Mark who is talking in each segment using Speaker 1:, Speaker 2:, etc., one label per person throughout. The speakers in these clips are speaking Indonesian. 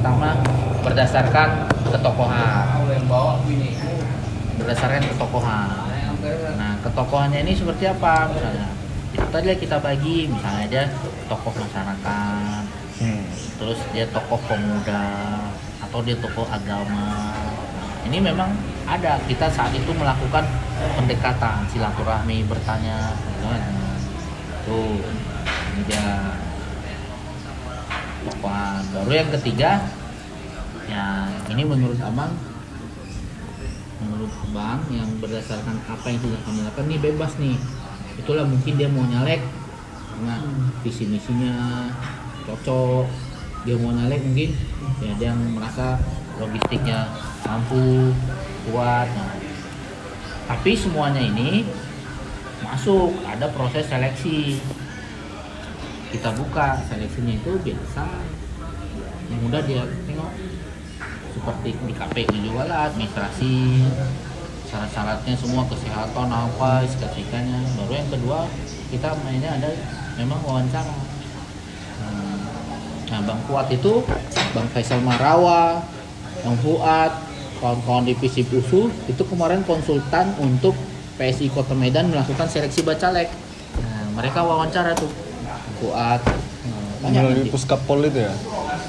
Speaker 1: pertama berdasarkan ketokohan. Nah, ketokohannya ini seperti apa? Misalnya, itu tadi kita bagi, misalnya dia tokoh masyarakat, terus dia tokoh pemuda, atau dia tokoh agama. Nah, ini memang ada, kita saat itu melakukan pendekatan, silaturahmi, bertanya, gitu kan. Tuh, ini dia tokohan. Baru yang ketiga, ya ini menurut abang yang berdasarkan apa yang sudah kami lakukan nih bebas nih, itulah mungkin dia mau nyalek karena visi misinya cocok, dia mau nyalek mungkin ya dia yang merasa logistiknya mampu kuat. Nah, tapi semuanya ini masuk, ada proses seleksi, kita buka seleksinya itu biasa yang mudah dia tengok seperti di KPU juga lah, administrasi, syarat-syaratnya semua, kesehatan apa, SKCK-nya. Baru yang kedua kita mainnya ada memang wawancara. Nah, Bang Fuad itu, Bang Faisal Marawa, Bang Fuad, kawan-kawan divisi USU itu kemarin konsultan untuk PSI Kota Medan melakukan seleksi bacalek. Nah, mereka wawancara tuh Fuad.
Speaker 2: Melalui Puskapol itu ya?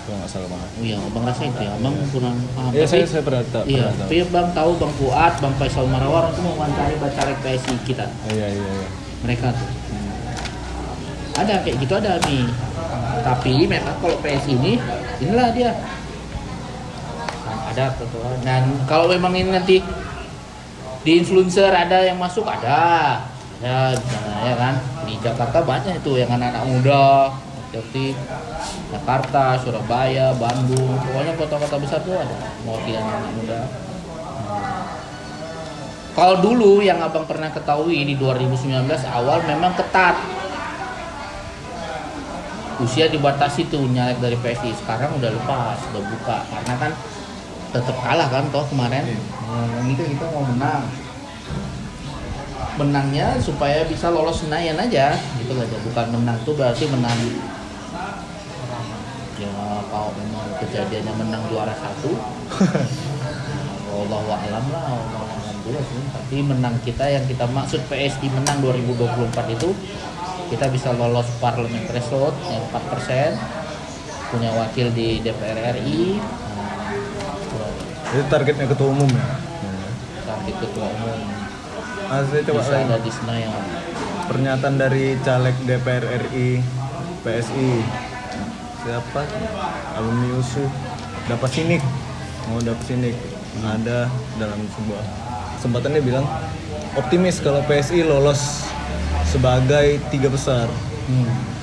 Speaker 2: Kalau nggak salah Bang.
Speaker 1: Oh iya, Bang rasa itu ya, Bang kurang paham.
Speaker 2: Iya, saya pernah tahu.
Speaker 1: Iya, tapi Bang tahu Bang Fuad, Bang Faisal Marawar itu mau mencari bacalek PSI kita.
Speaker 2: Iya.
Speaker 1: Mereka tuh. Ada kayak gitu ada nih. Tapi memang kalau PSI ini, inilah dia. Nah, ada ketua. Dan kalau memang ini nanti di influencer ada yang masuk ada. Ya, ya kan. Di Jakarta banyak itu yang anak-anak muda. Seperti Jakarta, Surabaya, Bandung, pokoknya kota-kota besar tuh ada mewakili anak muda. Kalau dulu yang abang pernah ketahui di 2019 awal memang ketat, usia dibatasi tuh nyalek dari PSI. Sekarang udah lepas, udah buka, karena kan tetap kalah kan toh kemarin. Ini kita mau menangnya supaya bisa lolos Senayan aja gitu aja, bukan menang tuh berarti menang. Ya kalau memang kejadiannya menang juara 1 Wallahu a'lam lah, Wallahu a'lam juga sih. Tapi menang kita yang kita maksud PSI menang 2024 itu kita bisa lolos parlemen threshold yang 4%, punya wakil di DPR RI.
Speaker 2: Itu targetnya ketua umum ya?
Speaker 1: Target ketua umum.
Speaker 2: Saya coba
Speaker 1: bisa ada di Senayan.
Speaker 2: Pernyataan dari caleg DPR RI PSI siapa? Alumni USU dapat sinik, ada dalam sebuah kesempatan dia bilang optimis kalau PSI lolos sebagai 3 besar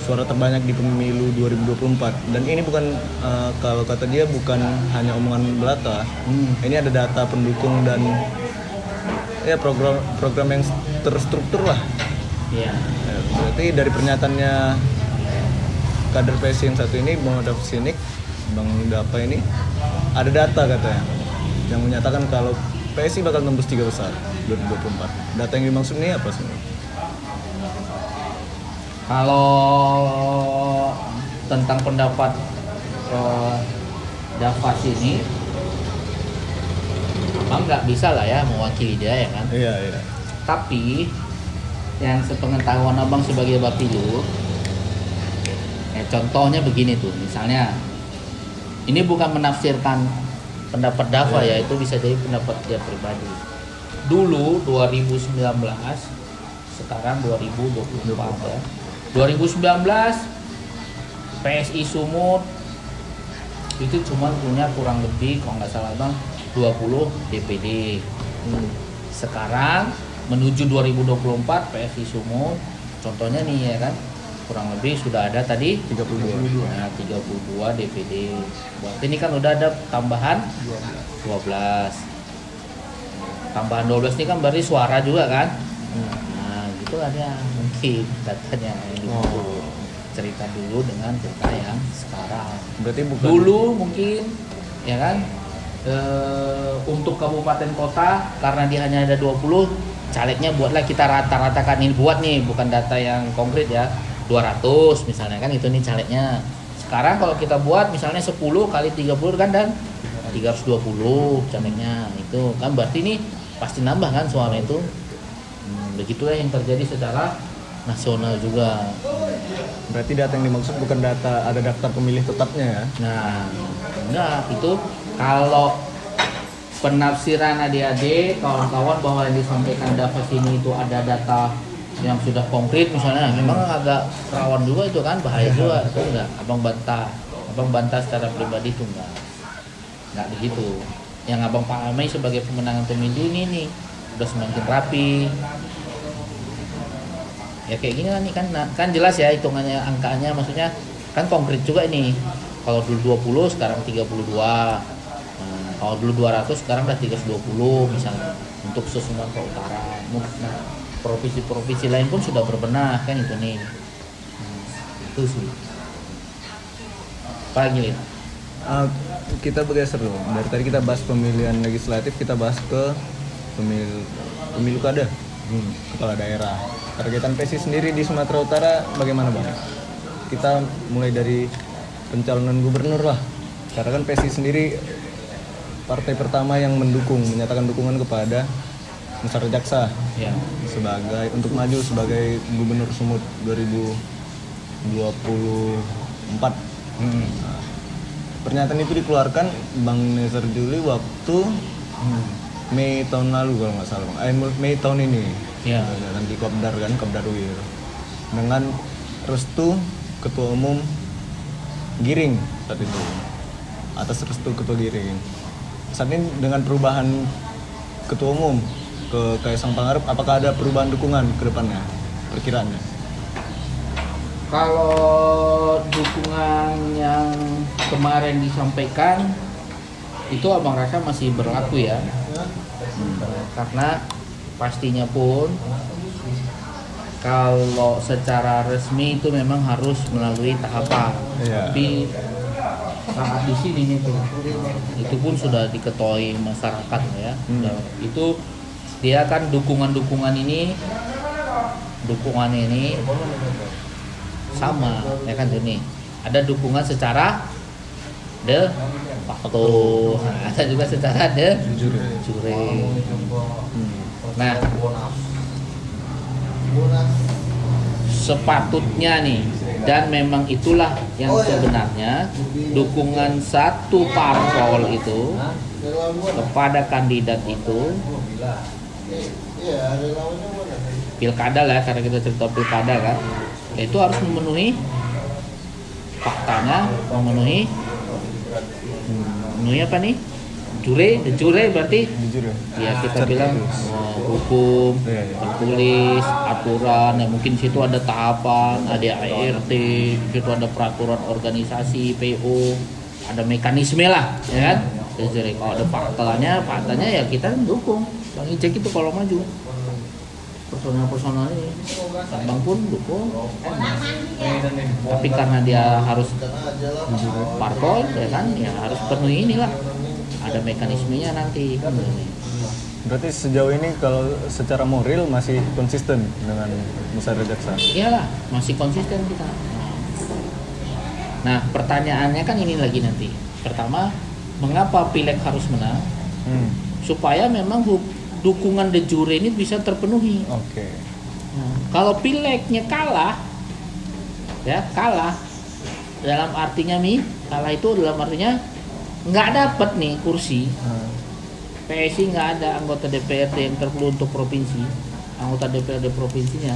Speaker 2: suara terbanyak di pemilu 2024. Dan ini bukan kalau kata dia bukan hanya omongan belaka, ini ada data pendukung dan ya program yang terstruktur lah.
Speaker 1: Iya.
Speaker 2: Ya, berarti dari pernyataannya kader PSI yang satu ini, Bang David Sinik, Bang Dapa ini, ada data katanya yang menyatakan kalau PSI bakal tembus 3 besar 2024. Data yang dimaksud ini apa sebenarnya?
Speaker 1: Kalau tentang pendapat Davas ini, abang nggak bisa lah ya mewakili dia ya kan.
Speaker 2: Iya.
Speaker 1: Tapi yang sepengetahuan abang sebagai Bapilu, contohnya begini tuh, misalnya ini bukan menafsirkan pendapat Dava ya, itu bisa jadi pendapat dia pribadi. Dulu 2019, sekarang 2024 ya. 2019 PSI Sumut itu cuma punya kurang lebih kalau nggak salah bang 20 DPD. Sekarang menuju 2024 PSI Sumut contohnya nih ya kan, kurang lebih sudah ada tadi 32. Nah, 32 DPD. Berarti ini kan udah ada tambahan 12. Tambahan 12 ini kan berarti suara juga kan? Nah, gitu ada mungkin datanya yang cerita dulu dengan cerita yang sekarang.
Speaker 2: Berarti bukan
Speaker 1: dulu mungkin ya kan untuk kabupaten kota karena dia hanya ada 20 calegnya, buatlah kita rata-ratakan ini, buat nih bukan data yang konkret ya, 200 misalnya kan itu nih calegnya. Sekarang kalau kita buat misalnya 10 kali 30 kan dan 320 calegnya itu kan berarti ini pasti nambah kan suara itu. Begitulah yang terjadi secara nasional juga.
Speaker 2: Berarti data yang dimaksud bukan data ada daftar pemilih tetapnya ya?
Speaker 1: Nah, enggak, itu kalau penafsiran adik-adik, kawan-kawan bahwa yang disampaikan Dava sini itu ada data yang sudah konkret misalnya, memang agak rawan juga itu kan, bahaya juga itu enggak. Abang bantah secara pribadi itu enggak begitu. Yang abang pahami sebagai pemenangan pemilu ini nih udah semakin rapi. Ya kayak gini lah nih kan jelas ya hitungannya, angkanya maksudnya kan konkret juga ini. Kalau dulu 20 sekarang 32. Nah, kalau dulu 200 sekarang udah 320 misalnya untuk Sumatera Utara. Nah, provinsi-provinsi lain pun sudah berbenah kan itu nih. Itu sih. Pagi.
Speaker 2: Kita bergeser dulu. Dari tadi kita bahas pemilihan legislatif, kita bahas ke pemilu kada, kepala daerah. Targetan PSI sendiri di Sumatera Utara bagaimana Bang? Kita mulai dari pencalonan gubernur lah. Karena kan PSI sendiri partai pertama yang menyatakan dukungan kepada Musara Jaksa
Speaker 1: Ya.
Speaker 2: sebagai untuk maju sebagai gubernur Sumut 2024. Nah, pernyataan itu dikeluarkan Bang Nezar Juli waktu Mei tahun lalu kalau nggak salah Bang. Mei tahun ini.
Speaker 1: Ya.
Speaker 2: Nanti Kopdar Wir dengan restu Ketua Umum Giring saat itu, atas restu Ketua Giring. Saat ini dengan perubahan Ketua Umum ke Kaisang Pangarep, apakah ada perubahan dukungan ke depannya perkiraannya?
Speaker 1: Kalau dukungan yang kemarin disampaikan itu abang rasa masih berlaku ya. Karena pastinya pun kalau secara resmi itu memang harus melalui tahapan.
Speaker 2: Iya.
Speaker 1: Tapi saat di sini nih tuh, itu pun sudah diketahui masyarakat ya. Itu dia kan dukungan ini sama ya kan ini. Ada dukungan secara de facto, ada juga secara de jure. Nah, sepatutnya nih, dan memang itulah yang sebenarnya dukungan satu parpol itu kepada kandidat itu pilkada lah, karena kita cerita pilkada kan, itu harus memenuhi faktanya, memenuhi apa nih? Jure berarti ya kita bilang hukum, tertulis, aturan, ya mungkin situ ada tahapan, ada ART, situ ada peraturan organisasi, PO, ada mekanisme lah, ya kan? Jadi kalau ada faktanya ya kita dukung. Bang Ijek itu kalau maju personal ini, Bang pun dukung. Tapi karena dia harus parpol, ya kan, ya harus penuhi inilah. Ada mekanismenya nanti.
Speaker 2: Berarti sejauh ini kalau secara moral masih konsisten dengan Musara Jaksa?
Speaker 1: Iyalah, masih konsisten kita. Nah, pertanyaannya kan ini lagi nanti. Pertama, mengapa Pileg harus menang? Supaya memang dukungan de jure ini bisa terpenuhi.
Speaker 2: Oke.
Speaker 1: Nah, kalau Pilegnya kalah, ya kalah. Dalam artinya kalah itu dalam artinya nggak dapat nih kursi. PSI nggak ada anggota DPRD yang terperlu untuk provinsi, anggota DPRD provinsinya.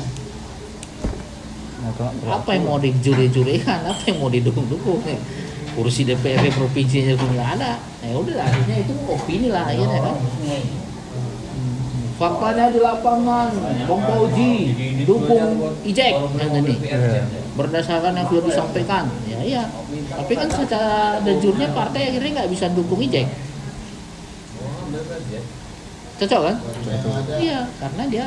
Speaker 1: Apa yang mau dijure-jurekan, apa yang mau didukung-dukung? Kursi DPRD provinsinya pun nggak ada. Ya udah, akhirnya itu opini lah akhirnya kan. Faktanya di lapangan, Bang Fauzi dukung Ijek yang ini. Berdasarkan yang sudah disampaikan, ya iya. Tapi kan secara de jure partai akhirnya nggak bisa dukung Ijek. Cocok kan? Iya, karena dia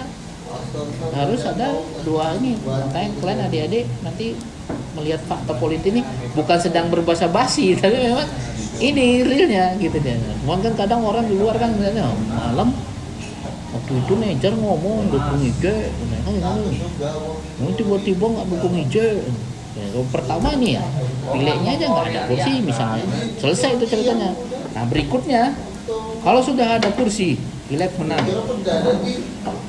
Speaker 1: harus ada dua ini. Makanya kalian adik-adik nanti melihat fakta politik ini bukan sedang berbahasa basi, tapi memang ini realnya gitu dia. Cuman kan kadang orang di luar kan misalnya malam waktu itu Nejar ngomong dukung Ijek, tiba-tiba nggak dukung Ijek. Ya, pertama ini ya pileknya aja nggak ada kursi misalnya, selesai itu ceritanya. Nah berikutnya, kalau sudah ada kursi, pilek menang.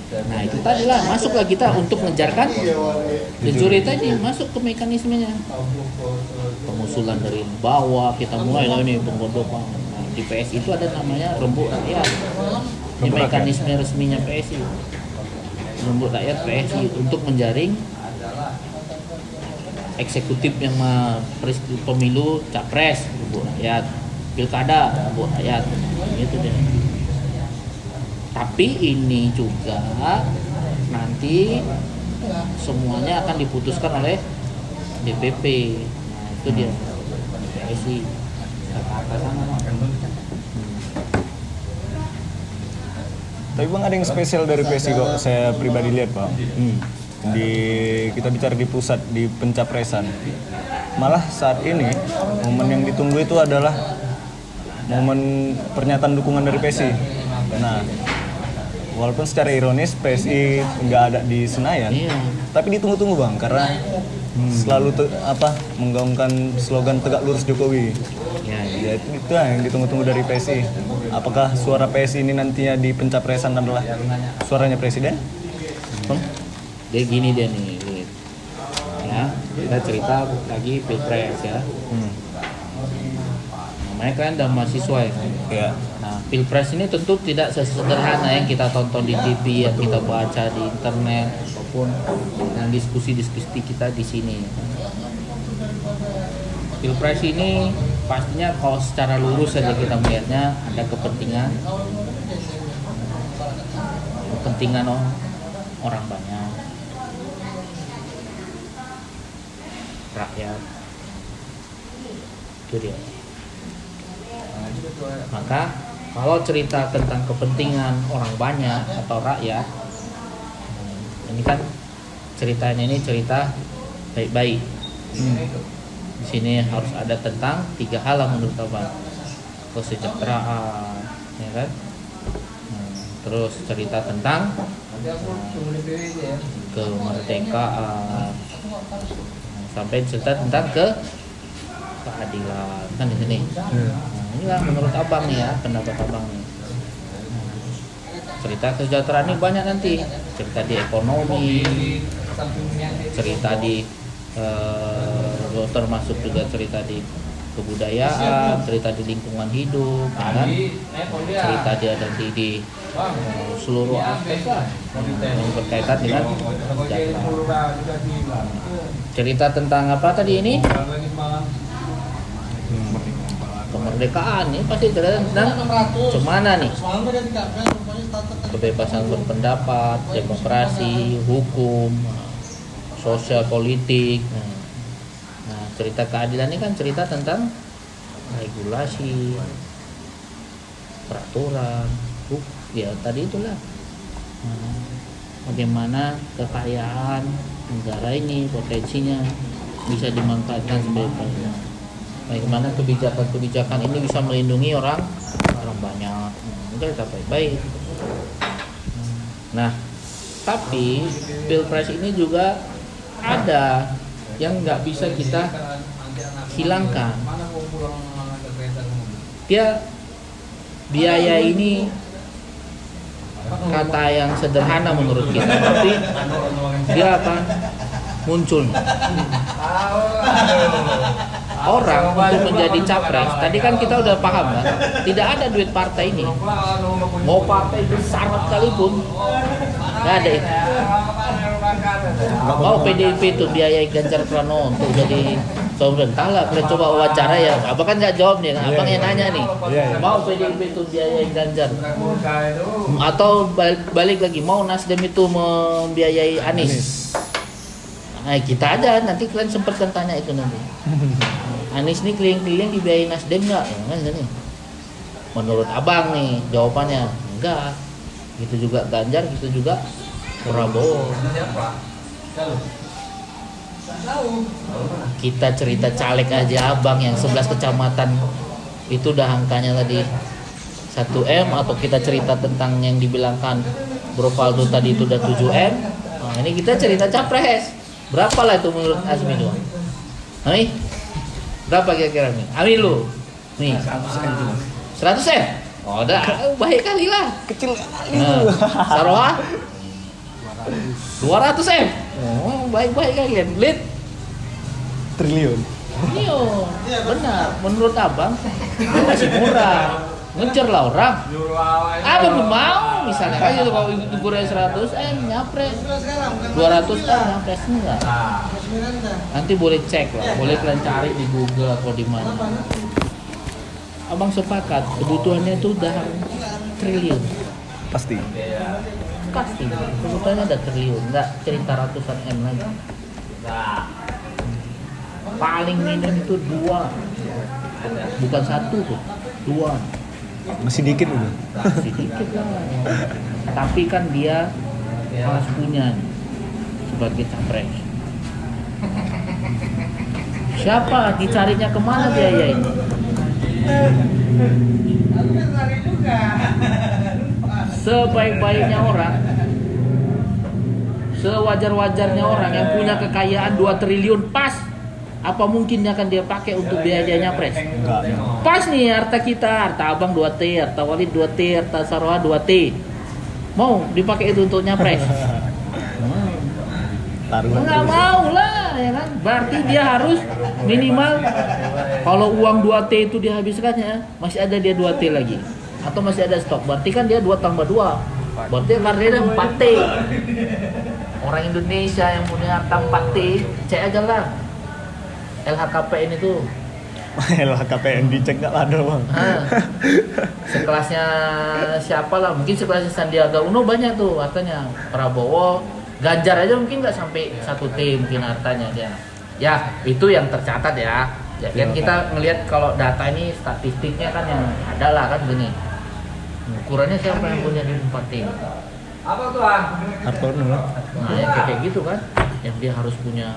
Speaker 1: Nah itu tadi lah, masuklah kita untuk mengejarkan the jury tadi, masuk ke mekanismenya. Pengusulan dari bawah, kita mulai lah ini penggodokan. Nah, di PSI itu ada namanya rembuk rakyat. Ini mekanisme resminya PSI. Rembuk rakyat PSI untuk menjaring eksekutif yang pemilu capres, rembuk rakyat, pilkada, rembuk rakyat, itu deh. Tapi ini juga nanti semuanya akan diputuskan oleh DPP. Nah itu dia PSI. Kata sana.
Speaker 2: Tapi Bang, ada yang spesial dari PSI kok saya pribadi lihat Bang. Kita bicara di pusat, di pencapresan. Malah saat ini momen yang ditunggu itu adalah momen pernyataan dukungan dari PSI. Nah, walaupun secara ironis PSI nggak ada di Senayan, tapi ditunggu-tunggu Bang, karena selalu menggaungkan slogan tegak lurus Jokowi. Ya itu yang ditunggu-tunggu dari PSI. Apakah suara PSI ini nantinya di pencapresan adalah suaranya presiden?
Speaker 1: Dia gini dia nih, ya kita cerita lagi pilpres ya. Namanya kan udah mahasiswa ya.
Speaker 2: Ya.
Speaker 1: Nah pilpres ini tentu tidak sesederhana yang kita tonton di TV, yang kita baca di internet, ataupun yang diskusi-diskusi kita di sini. Pilpres ini pastinya kalau secara lurus saja kita melihatnya ada kepentingan orang banyak, rakyat, itu dia. Maka kalau cerita tentang kepentingan orang banyak atau rakyat, ini kan ceritanya ini cerita baik-baik. Di sini harus ada tentang 3 hal menurut Abang. Kesejahteraan, ya kan? Terus cerita tentang kemerdekaan, sampai cerita tentang keadilan, kan di sini. Inilah menurut Abang nih ya, pendapat Abang nih. Cerita kesejahteraan ini banyak nanti. Cerita di ekonomi, cerita di termasuk juga cerita di kebudayaan, cerita di lingkungan hidup, kan? Cerita dia nanti di seluruh aspek yang berkaitan dengan kesejahteraan. Cerita tentang apa tadi ini? Kemerdekaan ini pasti cerita tentang gimana nih? Kebebasan berpendapat, demokrasi, hukum, sosial politik. Nah, cerita keadilan ini kan cerita tentang regulasi, peraturan, ya tadi itulah. Bagaimana kekayaan negara ini potensinya bisa dimanfaatkan sebaik-baiknya. Bagaimana kebijakan-kebijakan ini bisa melindungi orang banyak. Itu kita baik-baik. Nah, tapi pilpres ini juga ada yang nggak bisa kita hilangkan. Biaya ini kata yang sederhana menurut kita, tapi dia akan muncul. Orang untuk menjadi capres, tadi kan kita udah paham kan, tidak ada duit partai ini. Mau partai besar sekalipun, nggak ada itu. Mau PDIP itu biayai Ganjar Pranowo untuk jadi calon, entahlah, kita coba wawancara ya. Abang kan nggak jawab nih, abang yang nanya nih. Mau PDIP itu biayai Ganjar, atau balik lagi mau Nasdem itu membiayai Anies? Nah, kita aja nanti kalian sempatkan tanya itu nanti. Anies nih keliling-keliling dibiayai Nasdem nggak? Ya, nih. Menurut abang nih jawabannya enggak. Gitu juga Ganjar, gitu juga Prabowo. Kita cerita caleg aja abang yang 11 kecamatan itu udah angkanya tadi 1M, atau kita cerita tentang yang dibilangkan Bro Faldo tadi itu udah 7M. Nah, ini kita cerita capres. Berapa lah itu menurut Azmi doang? Hai? Berapa kira-kira nih? Amin lu. Nih, 100 M. Oh, udah baik kali lah.
Speaker 2: Kecil kali.
Speaker 1: Saroha 200 M. Oh, baik-baik kalian. Lead
Speaker 2: Triliun.
Speaker 1: Iya, benar. Menurut abang masih murah. Ngejar lah orang. Abang belum mau misalnya kan gitu kalau ukuran 100 nyapres 200 nyapres enggak. Nanti boleh cek lah, boleh kalian cari di Google atau di mana. Abang sepakat kebutuhannya itu udah triliun.
Speaker 2: Pasti.
Speaker 1: Pasti kebutuhannya udah triliun, enggak cerita ratusan M lagi. Paling minim itu 2, bukan 1 tuh, 2.
Speaker 2: Masih dikit udah.
Speaker 1: Sedikit lah. Tapi kan dia harus punya nih, sebagai capres. Siapa dicarinya kemana biaya ini? Sebaik-baiknya orang, sewajar-wajarnya orang yang punya kekayaan 2 triliun pas. Apa mungkin akan dia pakai untuk biaya nyapres?
Speaker 2: Enggak.
Speaker 1: Pas nih harta kita, harta abang 2T, harta Walid 2T, harta Saroha 2T. Mau dipakai itu untuk nyapres?
Speaker 2: Taruhan
Speaker 1: Enggak
Speaker 2: terus.
Speaker 1: mau lah, ya kan? Berarti dia harus minimal kalau uang 2T itu dihabiskannya, masih ada dia 2T lagi. Atau masih ada stok. Berarti kan dia 2 tambah 2. Berarti karena 4T. Orang Indonesia yang punya harta 4T, cek aja lah. LHKPN itu
Speaker 2: LHKPN dicek nggak ada bang.
Speaker 1: Sekelasnya siapa lah, mungkin sekelasnya Sandiaga Uno banyak tuh hartanya. Prabowo, Ganjar aja mungkin nggak sampai 1T mungkin hartanya dia. Ya itu yang tercatat ya. Ya kan kita ngelihat kalau data ini statistiknya kan yang ada lah kan gini. Ukurannya siapa yang punya di 4T?
Speaker 3: Apa tuan?
Speaker 2: Hartono lah.
Speaker 1: Nah yang kayak gitu kan, yang dia harus punya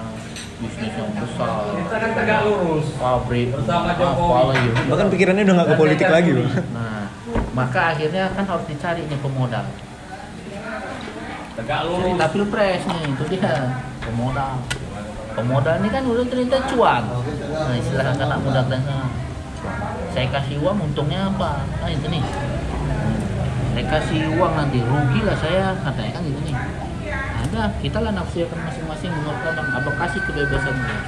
Speaker 1: bisnis yang besar,
Speaker 3: Kita kan tegak lurus.
Speaker 1: pabrik,
Speaker 3: Bersama Jokowi.
Speaker 1: apa lagi.
Speaker 2: Bahkan pikirannya udah nggak ke politik lagi bang.
Speaker 1: Nah, maka akhirnya kan harus dicari nih pemodal.
Speaker 3: Tegak lurus.
Speaker 1: Cerita pilpres nih, itu dia pemodal. Pemodal ini kan udah ternyata cuan. Nah, istilah anak muda dan saya kasih uang, untungnya apa? Nah itu nih. Saya kasih uang nanti rugi lah saya, katanya kan gitu nih. Ada, kita lah nafsiakan masing-masing menurut abang kasih kebebasan dia.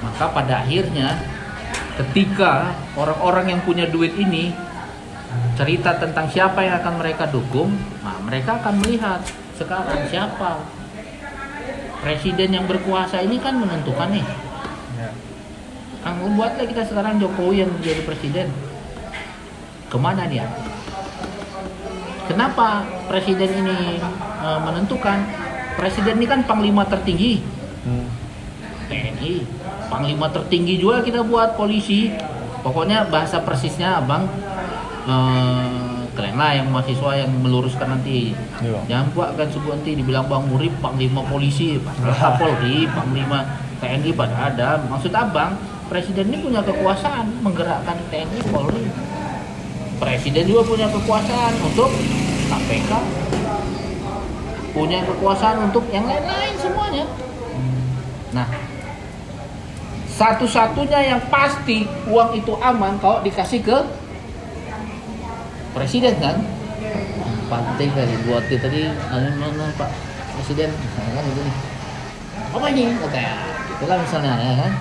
Speaker 1: Maka pada akhirnya ketika orang-orang yang punya duit ini cerita tentang siapa yang akan mereka dukung, nah mereka akan melihat sekarang siapa presiden yang berkuasa ini kan menentukan nih. Buatlah kita sekarang Jokowi yang jadi presiden, kemana dia? Kenapa presiden ini menentukan? Presiden ini kan panglima tertinggi TNI, panglima tertinggi juga kita buat polisi. Pokoknya bahasa persisnya abang kalian lah yang mahasiswa yang meluruskan nanti.
Speaker 2: Iya.
Speaker 1: Jangan buat kan sebut nanti dibilang Bang Murib panglima polisi, padahal Kapolri, panglima TNI pada ada. Maksud abang, presiden ini punya kekuasaan menggerakkan TNI, Polri. Presiden juga punya kekuasaan untuk KPK, punya kekuasaan untuk yang lain-lain semuanya. Nah, satu-satunya yang pasti uang itu aman kalau dikasih ke presiden kan. Penting kali buat dia tadi, mana Pak Presiden, misalnya kan gitu nih. Apa ini? Katanya, itulah misalnya ya kan.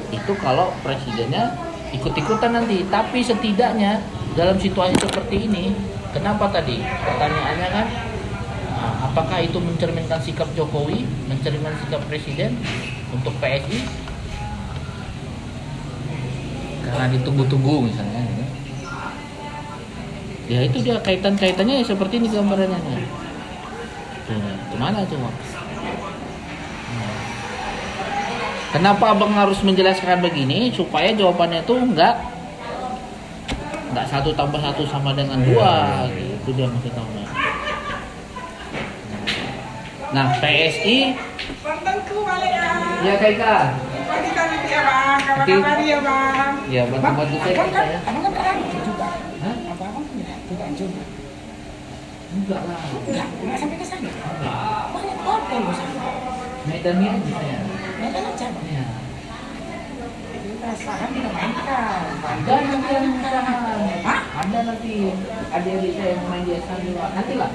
Speaker 1: Itu kalau presidennya ikut-ikutan nanti, tapi setidaknya dalam situasi seperti ini, kenapa tadi pertanyaannya kan, apakah itu mencerminkan sikap Jokowi, mencerminkan sikap presiden untuk PSI? Karena ditunggu-tunggu misalnya, ya itu dia kaitan-kaitannya ya seperti ini gambarannya. Tuh, kemana tuh? Kenapa abang harus menjelaskan begini supaya jawabannya itu enggak 1 tambah 1 sama dengan 2 gitu dia maksudnya. Nah PSI ya kaitan
Speaker 4: Ya bang, kabar-kabar ya bang.
Speaker 1: ya bantu-bantu saya
Speaker 4: Abang kan,
Speaker 1: ya.
Speaker 4: abang kan pernah gitu juga.
Speaker 1: Hah?
Speaker 4: Abang tidak juga.
Speaker 1: Enggak lah.
Speaker 4: Enggak sampai ke sana. Banyak hotel di sana.
Speaker 1: Medannya bisa ya.
Speaker 4: Medan aja bang.
Speaker 1: Ya.
Speaker 4: Kita saham kita mainkan.
Speaker 1: Ada nanti yang usahaan.
Speaker 4: Hah?
Speaker 1: Ada nanti adik-adik saya yang main di SM juga. Nanti lah.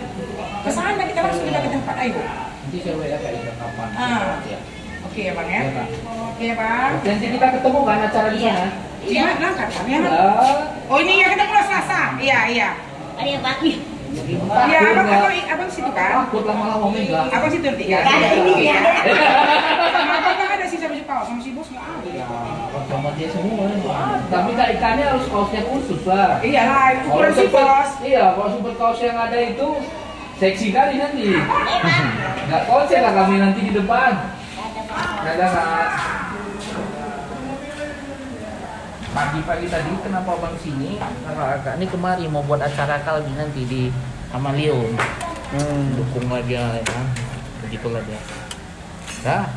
Speaker 4: Kesana kita langsung kita ke tempat ayo.
Speaker 1: Nanti saya WA Kak Ida kapan. Ya.
Speaker 4: Oke ya bang ya.
Speaker 1: Iya, Kak.
Speaker 4: Oke ya bang.
Speaker 1: Nanti kita ketemu kan acara di sana.
Speaker 4: Iya, berangkat kan ya.
Speaker 1: Ya.
Speaker 4: Oh ini ya kita mulai Selasa. Iya.
Speaker 5: Ada yang pagi.
Speaker 4: Iya, abang situ kan?
Speaker 1: Takut lama-lama megang.
Speaker 4: Abang situ nanti kan?
Speaker 5: Nggak ada ini ya.
Speaker 4: Sama abang kan ada sisa baju kaos, sama si bos nggak ada.
Speaker 1: Ya, sama dia semua. Tapi Kak ikannya harus kaosnya khusus lah.
Speaker 4: Iya lah, ukuran
Speaker 1: Kalau
Speaker 4: si
Speaker 1: super,
Speaker 4: bos.
Speaker 1: iya, kalau super kaos yang ada itu seksi kali nanti. Nggak konsen lah kami nanti di depan. Nggak ada Kak. Pagi-pagi tadi kenapa bang sini? Karena Kak ini kemari mau buat acara kalbi nanti di Amalion. Dukung lagi ya, begitulah dia. Nah,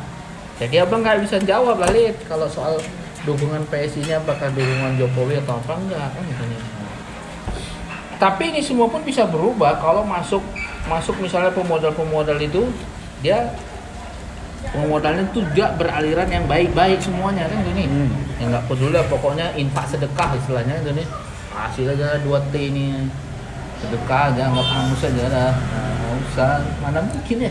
Speaker 1: jadi abang nggak bisa jawab lah Lid kalau soal dukungan PSI-nya apakah dukungan Jokowi atau apa enggak kan gitu. Tapi ini semua pun bisa berubah kalau masuk misalnya pemodal itu dia pemodalnya tuh juga beraliran yang baik-baik semuanya kan gini. Yang nggak peduli pokoknya infak sedekah istilahnya gitu nih. Hasil aja 2T ini sedekah aja nggak hangus aja dah. Nggak usah mana mungkin ya.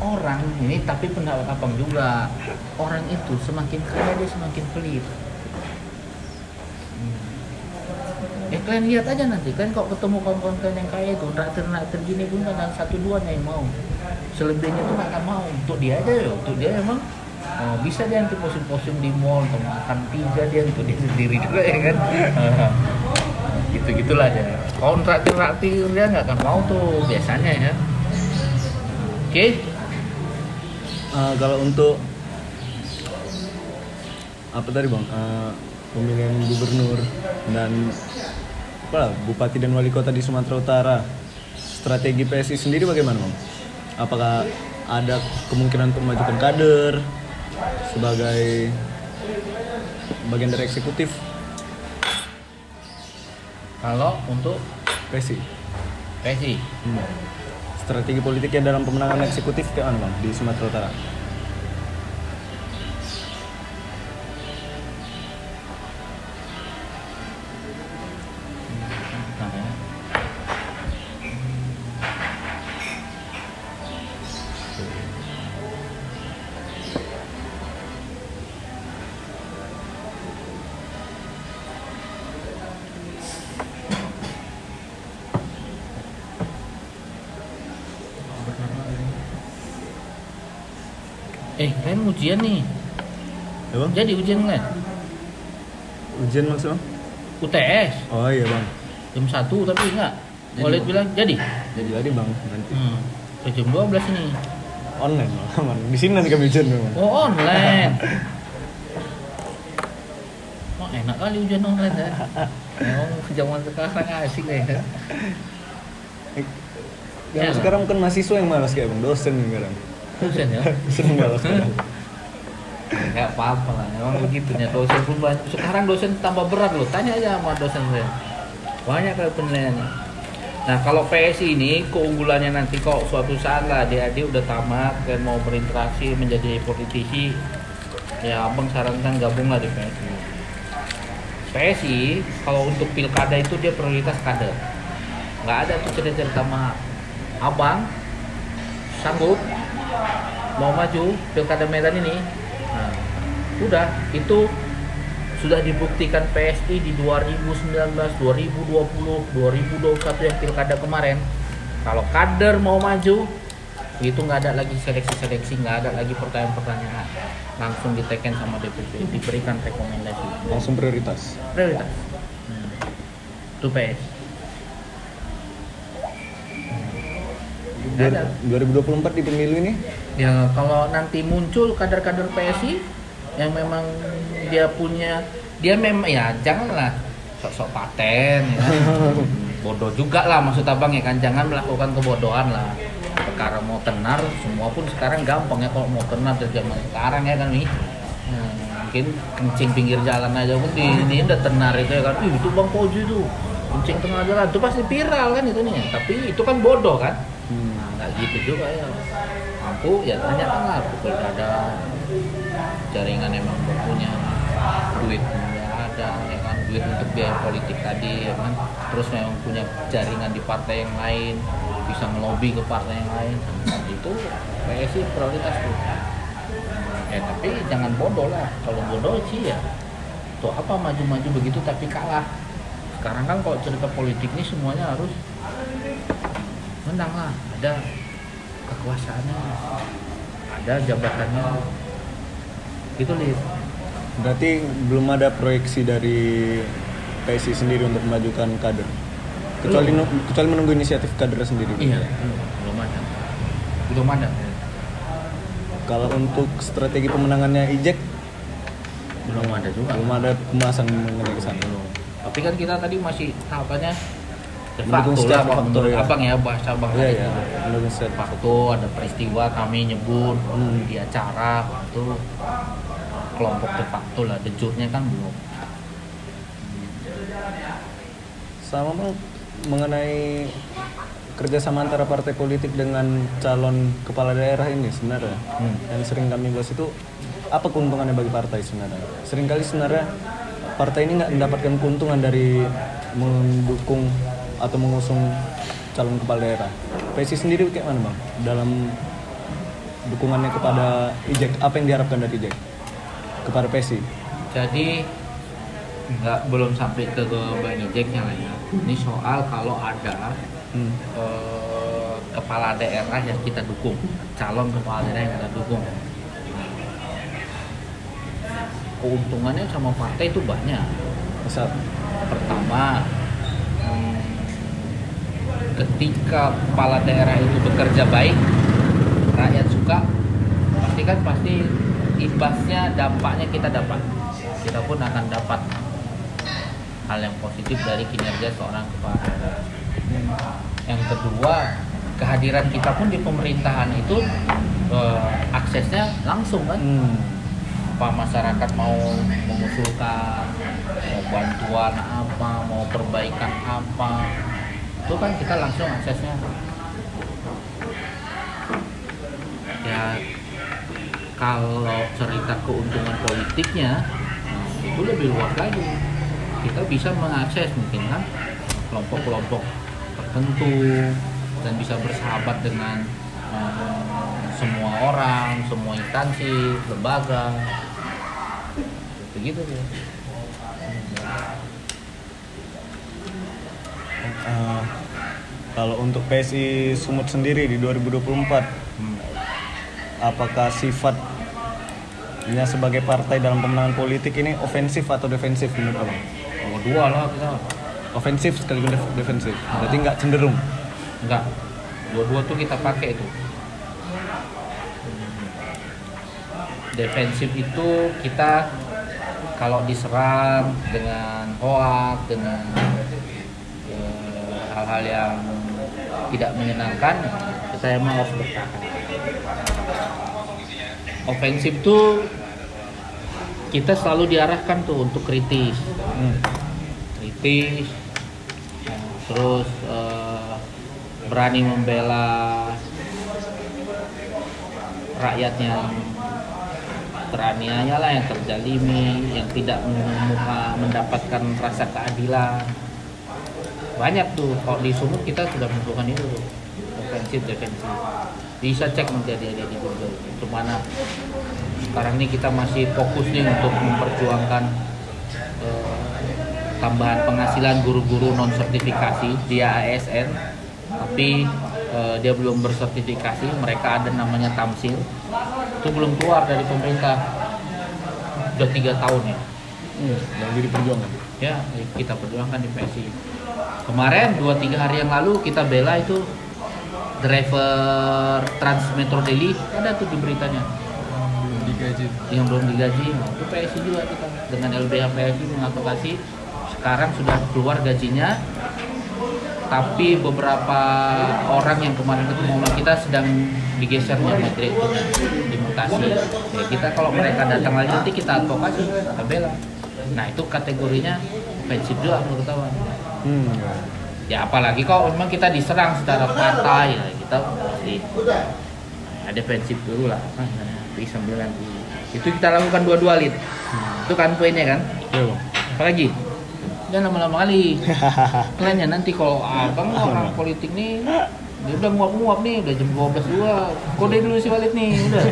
Speaker 1: Orang ini tapi pendapat abang juga orang itu semakin kaya dia semakin pelit. Ya kalian lihat aja nanti kan kalau ketemu kawan-kawan kalian yang kaya itu naktir gini pun kan satu dua yang mau, selebihnya tuh nggak akan mau. Untuk dia aja ya, untuk dia emang bisa dia nanti posting di mall atau makan pizza dia untuk dia sendiri juga ya kan. Gitu-gitulah ya. Kalau naktir dia nggak akan mau tuh biasanya ya. Oke.
Speaker 2: Kalau untuk apa tadi bang, pemilihan gubernur dan bupati dan wali kota di Sumatera Utara, strategi PSI sendiri bagaimana bang? Apakah ada kemungkinan untuk memajukan kader sebagai bagian dari eksekutif?
Speaker 1: Kalau untuk
Speaker 2: PSI, strategi politiknya dalam pemenangan eksekutif kayak mana bang di Sumatera Utara?
Speaker 1: Kalian ujian nih.
Speaker 2: Ya bang?
Speaker 1: Jadi ujian kan?
Speaker 2: Ujian maksudnya?
Speaker 1: UTS
Speaker 2: Oh iya bang.
Speaker 1: jam 1 tapi enggak. Walid bilang jadi.
Speaker 2: Jadi bang nanti.
Speaker 1: Jam 12 ini.
Speaker 2: Online bang. Di sini nanti kami ujian bang.
Speaker 1: Oh online. Oh enak kali ujian online ya. Memang zaman sekarang asik deh.
Speaker 2: Yang sekarang kan mahasiswa yang malas kayak bang, dosen sekarang.
Speaker 1: Dosen ya?
Speaker 2: Dosen malas sekarang.
Speaker 1: Nggak apa-apa lah, memang begitunya dosen pun banyak. Sekarang dosen tambah berat loh, tanya aja sama dosen saya. Banyak kali penilaiannya. Nah kalau PSI ini keunggulannya nanti kok suatu saat lah adik-adik udah tamat dan mau berinteraksi menjadi politisi, ya abang sarankan gabunglah di PSI. PSI kalau untuk pilkada itu dia prioritas kader. Nggak ada tuh cerita-cerita mahal. Abang sanggup mau maju pilkada Medan ini, nah, udah itu sudah dibuktikan PSI di 2019, 2020, 2021 yang pilkada kemarin. Kalau kader mau maju itu nggak ada lagi seleksi, nggak ada lagi pertanyaan-pertanyaan, langsung diteken sama DPP, diberikan rekomendasi,
Speaker 2: Langsung prioritas.
Speaker 1: itu PS.
Speaker 2: 2024 di pemilu ini?
Speaker 1: Ya kalau nanti muncul kader-kader PSI yang memang dia memang ya janganlah sok-sok paten ya. Bodoh juga lah maksud abang ya kan, jangan melakukan kebodohan lah. Perkara mau tenar semua pun sekarang gampang ya kalau mau tenar dari zaman sekarang ya kan nih. Mungkin kencing pinggir jalan aja pun ini udah tenar itu ya kan. Itu Bang Poju itu kencing tengah jalan itu pasti viral kan itu nih. Tapi itu kan bodoh kan. Nggak gitu juga ya. aku ya tanyakanlah pukul dada jaringan emang punya duit nggak ada ya kan, duit untuk biaya politik tadi ya kan, terus memang punya jaringan di partai yang lain, bisa ngelobi ke partai yang lain, itu PSI prioritas tuh ya. Tapi jangan bodoh lah, kalau bodoh sih ya tuh apa maju-maju begitu tapi kalah. Sekarang kan kalau cerita politik ini semuanya harus menang lah, ada kekuasaannya, ada jabatannya, gitu Lid.
Speaker 2: Berarti belum ada proyeksi dari PSI sendiri untuk memajukan kader, kecuali menunggu inisiatif kader sendiri.
Speaker 1: Iya, belum ada.
Speaker 2: Kalau untuk strategi pemenangannya Ijek
Speaker 1: Belum ada juga.
Speaker 2: belum ada pembahasan mengenai kesana.
Speaker 1: Belum. Tapi kan kita tadi masih tahapannya de
Speaker 2: Mendukung
Speaker 1: facto
Speaker 2: secara
Speaker 1: lah,
Speaker 2: faktor,
Speaker 1: menurut
Speaker 2: ya.
Speaker 1: abang ya, bahasa abang
Speaker 2: Iya
Speaker 1: tadi.
Speaker 2: ya, mendukung secara faktor.
Speaker 1: Fakto ada peristiwa kami nyebut di acara itu kelompok de facto lah, de jure-nya kan belum.
Speaker 2: Sama Bang, mengenai kerjasama antara partai politik dengan calon kepala daerah ini sebenarnya yang sering kami bahas itu apa keuntungannya bagi partai sebenarnya? Seringkali sebenarnya partai ini nggak mendapatkan keuntungan dari mendukung atau mengusung calon kepala daerah. PSI sendiri kayak mana Bang dalam dukungannya kepada Ijek? Apa yang diharapkan dari Ijek kepada PSI?
Speaker 1: Jadi belum sampai ke Bang Ijeknya lah ya. Ini soal kalau ada kepala daerah yang kita dukung, calon kepala daerah yang kita dukung, keuntungannya sama partai itu banyak.
Speaker 2: Misal,
Speaker 1: Pertama, ketika kepala daerah itu bekerja baik, rakyat suka, pasti imbasnya, dampaknya kita dapat. Kita pun akan dapat hal yang positif dari kinerja seorang kepala daerah. Yang kedua, kehadiran kita pun di pemerintahan itu aksesnya langsung kan. Apa masyarakat mau mengusulkan, mau bantuan apa, mau perbaikan apa, itu kan kita langsung aksesnya. Ya kalau cerita keuntungan politiknya, itu lebih luas lagi. Kita bisa mengakses mungkin kan kelompok-kelompok tertentu dan bisa bersahabat dengan semua orang, semua instansi, lembaga, begitu ya.
Speaker 2: Kalau untuk PSI Sumut sendiri di 2024, apakah sifatnya sebagai partai dalam pemenangan politik ini ofensif atau defensif menurut Abang?
Speaker 1: Dua lah kita.
Speaker 2: Ofensif sekaligus defensif. Berarti nggak cenderung.
Speaker 1: Enggak. Dua-dua tuh kita pakai itu. Defensif itu kita kalau diserang dengan hoak, dengan hal-hal yang tidak menyenangkan, kita emang harus bertahan. Ofensif tuh kita selalu diarahkan tuh untuk kritis, terus berani membela rakyatnya yang teraniaya lah, yang terzalimi, yang tidak mendapatkan rasa keadilan. Banyak tuh, kalau di Sumut kita sudah menentukan itu, ofensif, defensif. Bisa cek nanti ada di Google. Kemana sekarang ini kita masih fokus nih untuk memperjuangkan tambahan penghasilan guru-guru non sertifikasi, dia ASN, tapi dia belum bersertifikasi. Mereka ada namanya Tamsil, itu belum keluar dari pemerintah, udah 3 tahun ya.
Speaker 2: Lagi diperjuangkan.
Speaker 1: Ya, kita perjuangkan di PSI. Kemarin 2-3 hari yang lalu kita bela itu driver Trans Metro Daily, ada tuh di beritanya. Yang belum digaji, itu PSI juga kita dengan LBH PSI mengadvokasi. Sekarang sudah keluar gajinya, tapi beberapa orang yang kemarin ketemu sama kita sedang digesernya materi itu, dimutasi. Ya kita kalau mereka datang lagi nanti kita advokasi, kita bela. Nah itu kategorinya ofensif juga menurut abang. Ya apalagi kalau memang kita diserang secara partai, ya kita pasti. Nah ada prinsip dulu lah, pi sambil nanti. Itu kita lakukan dua-dua Lid. Itu kan poinnya kan.
Speaker 2: Iya bang.
Speaker 1: Apalagi? Jangan lama-lama kali. Kalian nanti kalau abang orang politik nih, dia udah nguap-nguap nih, udah jam 12 dua. Kode dulu si Walid nih, udah.